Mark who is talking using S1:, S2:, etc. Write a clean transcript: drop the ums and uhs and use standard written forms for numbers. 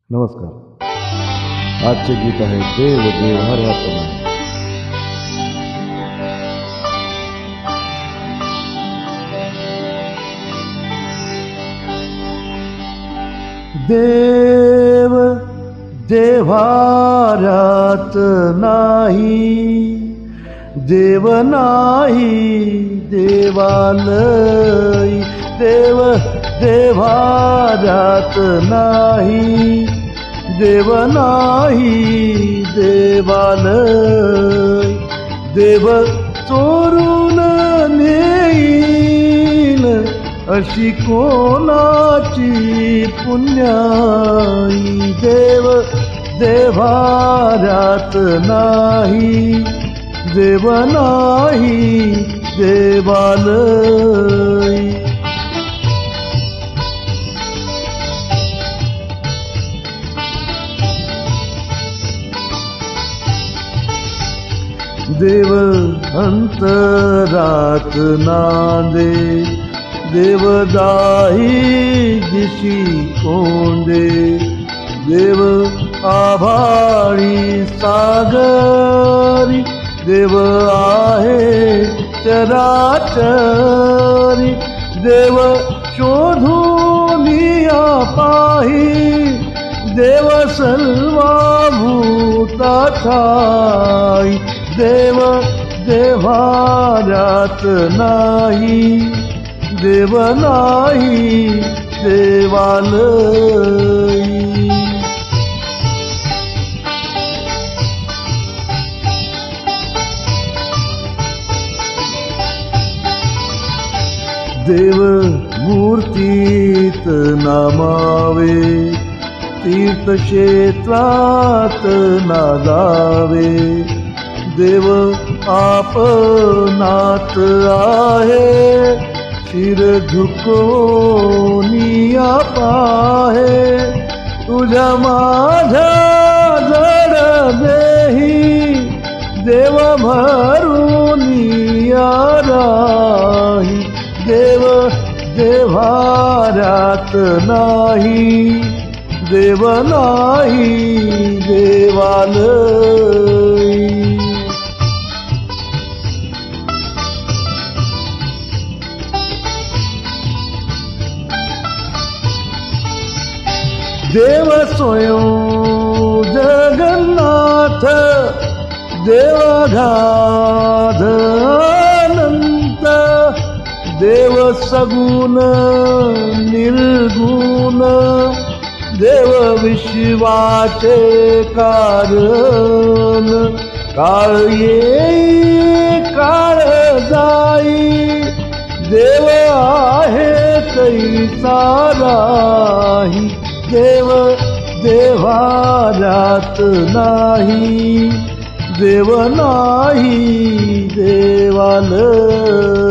S1: नमस्कार. आजचे गीत आहे देव देव्हाऱ्यात नाही. देव देव्हाऱ्यात नाही, देव नाही देवालय. देव देव्हाऱ्यात नाही, देव नाही देवालय. देव चोरून नेईल अशी कोणाची पुण्याई. देव देव्हाऱ्यात नाही, देव नाही देवालय. देव अंतरात नांदे, देव दाही दिशी कोंडे. देव आभाळी सागरी, देव आहे चराचरी. देव शोधूनिया पाही, देव सर्वभूता ठाई. देव देव्हाऱ्यात नाही, देव नाही देवालय. देव मूर्तीत नामावे, तीर्थक्षेत्रात नादावे. देव आपणात आहे, शिर झुकवूनिया पाहे. तुझ्या माझ्या जड देही, देव भरूनिया राही. देव देव्हाऱ्यात नाही, देव नाही देवालय. देव स्वयं जगन्नाथ, देव अगाध अनंत. देव सगुण निर्गुण, देव विश्वाचे कारण. काळ येई काळ जाई, देव आहे कैसा राही. देव देव्हाऱ्यात नाही, देव नाही देवालय.